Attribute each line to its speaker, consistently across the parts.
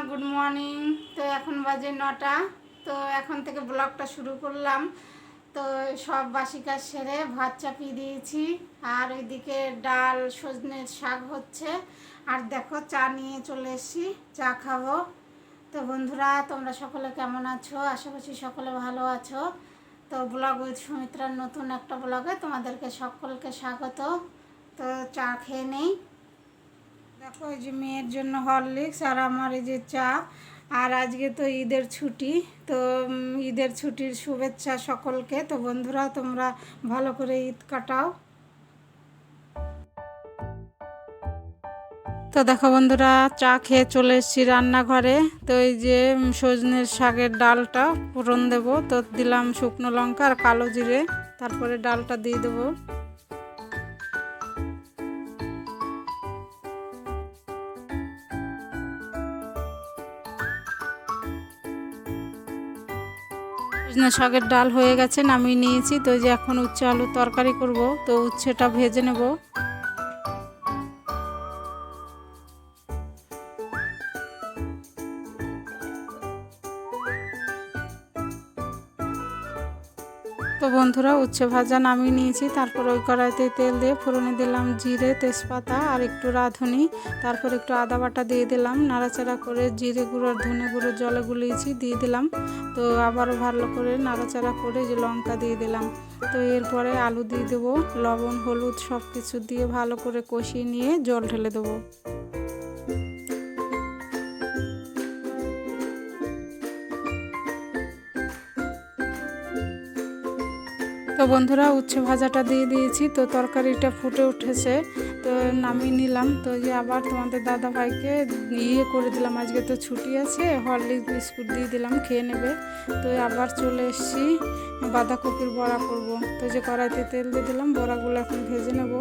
Speaker 1: Good morning. তো এখন বাজে 9টা। তো এখন থেকে ব্লগটা শুরু করলাম। তো সব বাসি কাজ সেরে ভাত চাপিয়ে দিয়েছি, আর ওইদিকে ডাল সজনের শাক হচ্ছে। আর দেখো চা নিয়ে চলে এসেছি, চা খাবো। তো বন্ধুরা, তোমরা সকলে কেমন আছো? আশা করছি সকলে ভালো আছো। তো ব্লগ উইথ সুমিত্রার নতুন একটা ব্লগে তোমাদেরকে সকলকে স্বাগত। তো চা খেয়ে নেই। দেখো এই যে মেয়ের জন্য হরলিক্স, আর আমার এই যে চা। আর আজকে তো ঈদের ছুটি। তো ঈদের ছুটির শুভেচ্ছা সকলকে। তো বন্ধুরা, তোমরা ভালো করে ঈদ কাটাও। তো দেখো বন্ধুরা, চা খেয়ে চলে এসেছি রান্নাঘরে। তো এই যে সজনের শাকের ডালটা ফোড়ন দেবো। তো দিলাম শুকনো লঙ্কা আর কালো জিরে, তারপরে ডালটা দিয়ে দেবো। সজনে শাকের ডাল হয়ে গেছে, নামিয়ে নিয়েছি। তো যে এখন উচ্ছে আলুর তরকারি করব। তো উচ্ছেটা ভেজে নেব। তো বন্ধুরা, উচ্ছে ভাজা নামিয়ে নিয়েছি। তারপর ওই কড়াইতে তেল দিয়ে ফোড়নে দিলাম জিরে, তেজপাতা আর একটু রাঁধুনি। তারপর একটু আদা বাটা দিয়ে দিলাম, নাড়াচাড়া করে জিরে গুঁড়ো আর ধনে গুঁড়ো জলে গুলিয়েছি দিয়ে দিলাম। তো আবারও ভালো করে নাড়াচাড়া করে যে লঙ্কা দিয়ে দিলাম। তো এরপরে আলু দিয়ে দেবো, লবণ হলুদ সব কিছু দিয়ে ভালো করে কষিয়ে নিয়ে জল ঢেলে দেবো। তো বন্ধুরা, উচ্ছে ভাজাটা দিয়ে দিয়েছি। তো তরকারিটা ফুটে উঠেছে, তো নামিয়ে নিলাম। তো যে আবার তোমাদের দাদা ভাইকে করে দিলাম, আজকে তো ছুটি আছে, হরলিক্স বিস্কুট দিয়ে দিলাম, খেয়ে নেবে। তো আবার চলে এসেছি বাঁধাকপির বড়া করব। তো যে কড়াইতে তেল দিয়ে দিলাম, বড়াগুলো এখন ভেজে নেব।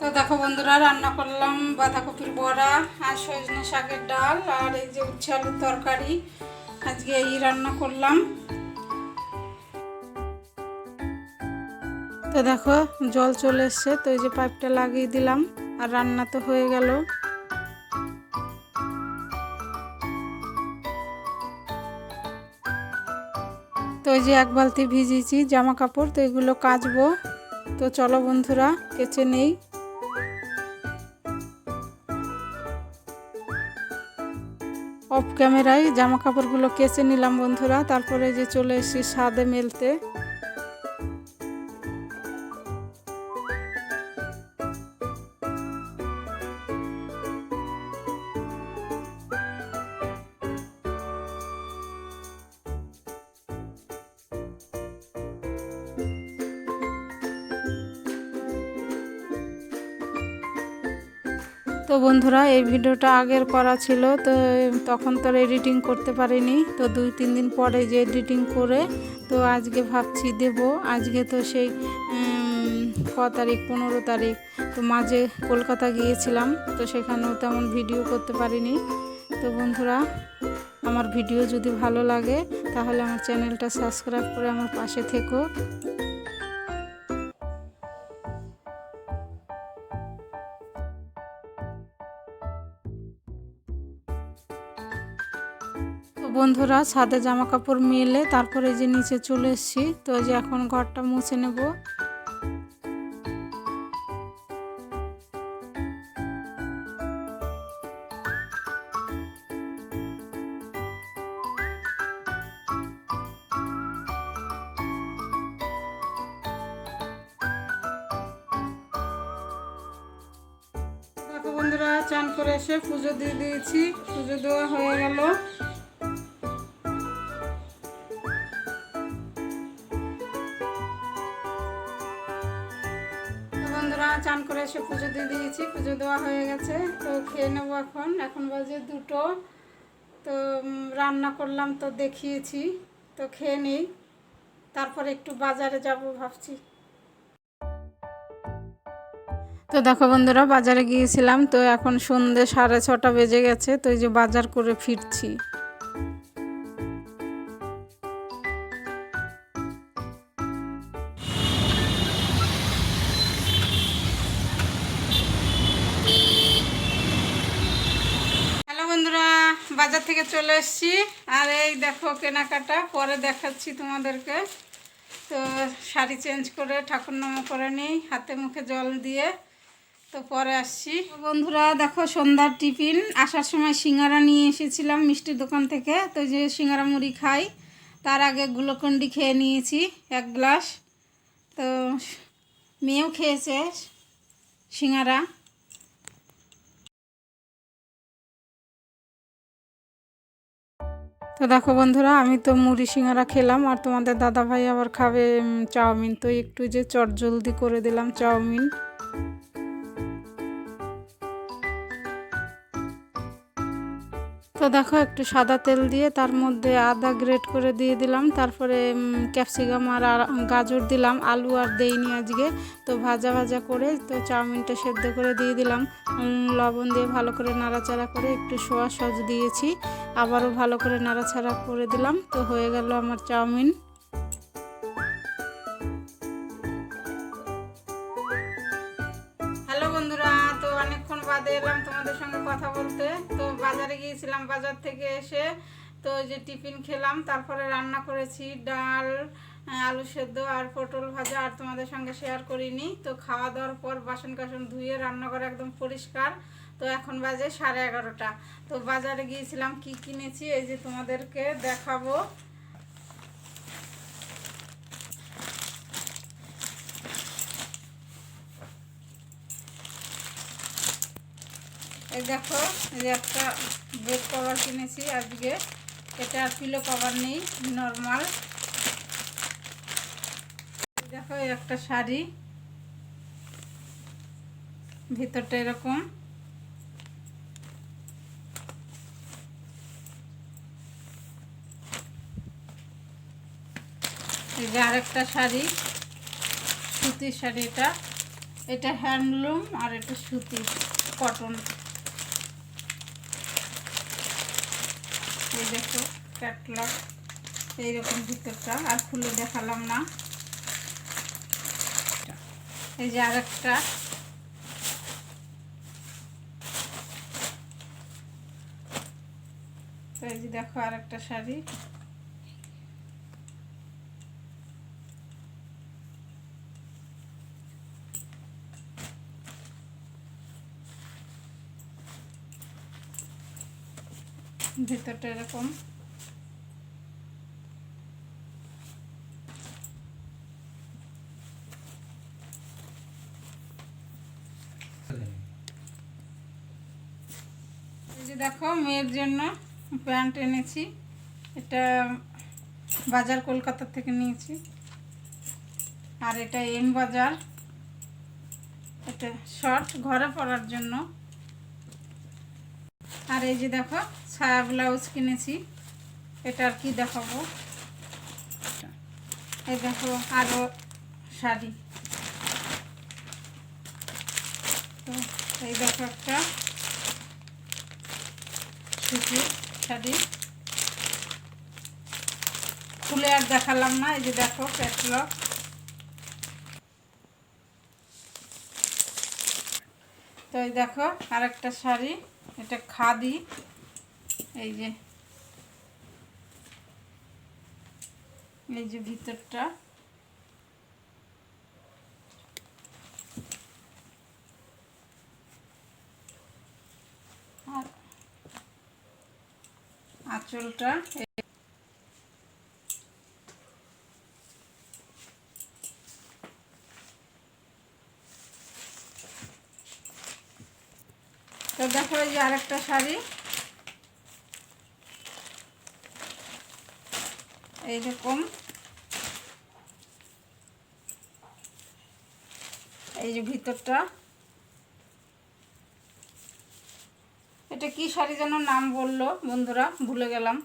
Speaker 1: তো দেখো বন্ধুরা, রান্না করলাম বাঁধাকপির বড়া আর সজনে শাকের ডাল, আর এই যে উচ্ছে আলুর তরকারি। আজকে এই রান্না করলাম। তো দেখো জল চলে এসছে, তো এই যে পাইপটা লাগিয়ে দিলাম, আর রান্না তো হয়ে গেল। তো এই যে এক বালতি ভিজিয়েছি জামা কাপড়, তো এগুলো কাচবো। তো চলো বন্ধুরা, কেচে নেই। অফ ক্যামেরায় জামা কাপড়গুলো কেচে নিলাম বন্ধুরা। তারপরে যে চলে এসেছি ছাদে মেলতে। তো বন্ধুরা, এই ভিডিওটা আগের করা ছিল, তো তখন তো এডিটিং করতে পারিনি। তো 2-3 দিন পরে যে এডিটিং করে, তো আজকে ভাবছি দেব। আজকে তো সেই তারিখ 15 তারিখ। তো মাঝে কলকাতা গিয়েছিলাম, তো সেখানেও তেমন ভিডিও করতে পারিনি। তো বন্ধুরা, আমার ভিডিও যদি ভালো লাগে তাহলে আমার চ্যানেলটা সাবস্ক্রাইব করে আমার পাশে থেকো। তো বন্ধুরা, ছাদে জামা কাপড় মেলে তারপরে যে নিচে চলে এসেছি। তো যে এখন ঘরটা মুছে নেব। দেখো বন্ধুরা, চান করে এসে পুজো দিয়ে দিয়েছি, পুজো দেওয়া হয়ে গেল। বন্ধুরা, চান করে এসে পুজো দিয়ে দিয়েছি, পুজো দেওয়া হয়ে গেছে। তো খেয়ে নেবো এখন। এখন বাজে 2টো। তো রান্না করলাম তো দেখিয়েছি। তো খেয়ে নেই, তারপর একটু বাজারে যাব ভাবছি। তো দেখো বন্ধুরা, বাজারে গিয়েছিলাম, তো এখন সন্ধ্যে 6:30 বেজে গেছে, তো এই যে বাজার করে ফিরছি। হ্যালো বন্ধুরা, বাজার থেকে চলে এসেছি, আর এই দেখো কেনাকাটা, পরে দেখাচ্ছি তোমাদেরকে। তো শাড়ি চেঞ্জ করে ঠাকুর নাম করে নিই, হাতে মুখে জল দিয়ে, তো পরে আসছি। বন্ধুরা দেখো, সন্ধ্যার টিফিন আসার সময় সিঙ্গারা নিয়ে এসেছিলাম মিষ্টির দোকান থেকে, তো যে সিঙ্গারা মুড়ি খাই তার আগে গ্লুকন্ডি খেয়ে নিয়েছি 1 গ্লাস। তো মেয়েও খেয়েছে সিঙ্গারা। তো দেখো বন্ধুরা, আমি তো মুড়ি সিঙ্গারা খেলাম, আর তোমাদের দাদা ভাই আবার খাবে চাউমিন, তো একটু যে চটজলদি করে দিলাম চাউমিন। তো দেখো, একটু সাদা তেল দিয়ে তার মধ্যে আদা গ্রেট করে দিয়ে দিলাম, তারপরে ক্যাপসিকাম আর গাজর দিলাম, আলু আর দেইনি আজকে। তো ভাজা ভাজা করে তো চাউমিনটা সেদ্ধ করে দিয়ে দিলাম, লবণ দিয়ে ভালো করে নাড়াচাড়া করে একটু সোয়া সস দিয়েছি, আবারও ভালো করে নাড়াচাড়া করে দিলাম। তো হয়ে গেল আমার চাউমিন। হ্যালো বন্ধুরা, তো অনেকক্ষণ বাদে এলাম তোমাদের সঙ্গে কথা বলতে। তো বাজারে গিয়েছিলাম, বাজার থেকে এসে তো যে টিফিন খেলাম, তারপরে রান্না করেছি ডাল, আলু সেদ্ধ আর পটল ভাজা, আর তোমাদের সঙ্গে শেয়ার করিনি। তো খাওয়া দাওয়ার পর বাসন কাসন ধুয়ে রান্নাঘর একদম পরিষ্কার। তো এখন বাজে 11:30। তো বাজারে গিয়েছিলাম, কি কিনেছি এই যে তোমাদেরকে দেখাবো। এই দেখো, এই যে একটা বেড কভার কিনেছি আজকে, এটা আর পিলো কভার নেই, নর্মাল। দেখো, এই একটা শাড়ি, ভিতরটা এরকম। এই যে আরেকটা শাড়ি, সুতির শাড়ি, এটা হ্যান্ডলুম আর এটা সুতি কটন। এই দেখো ক্যাটলগ, এইরকম ভিতরটা, আর খুলে দেখালাম না। এই যে আরেকটা, তো এই যে দেখো আরেকটা শাড়ি। ভিতরটা এরকম। এই যে দেখো, মেয়ের জন্য প্যান্ট এনেছি, এটা বাজার কলকাতা থেকে নিয়েছি, আর এটা এম বাজার, এটা শর্ট ঘরে পরার জন্য। আর এই যে দেখো ছায়া ব্লাউজ কিনেছি, এটা আর কি দেখাবো। এই দেখো আরও শাড়ি, তো এই দেখো একটা সুতির শাড়ি, খুলে আর দেখালাম না। এই যে দেখো ক্যাটলগ। তো এই দেখো আরেকটা শাড়ি, এটা খাদি, এই যে ভিতরটা, আর আঁচলটা। তো দেখো এই যে আরেকটা শাড়ি, এইরকম, এই যে ভিতরটা। এটা কি শাড়ি যেন নাম বললো বন্ধুরা, ভুলে গেলাম।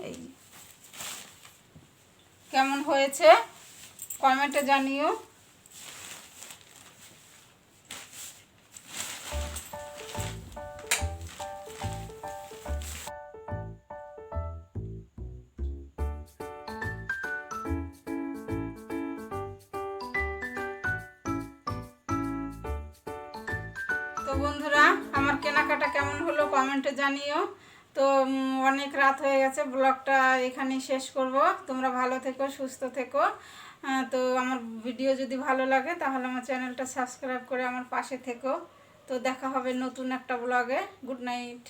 Speaker 1: এই কেমন হয়েছে হয়েছে কমেন্টে জানিও। তো বন্ধুরা, আমার কেনাকাটা কেমন হলো কমেন্টে জানিও। তো অনেক রাত হয়ে গেছে, ব্লগটা এখানেই শেষ করব। তোমরা ভালো থেকো, সুস্থ থেকো। তো আমার ভিডিও যদি ভালো লাগে তাহলে আমার চ্যানেলটা সাবস্ক্রাইব করে আমার পাশে থেকো। তো দেখা হবে নতুন একটা ব্লগে। Good night.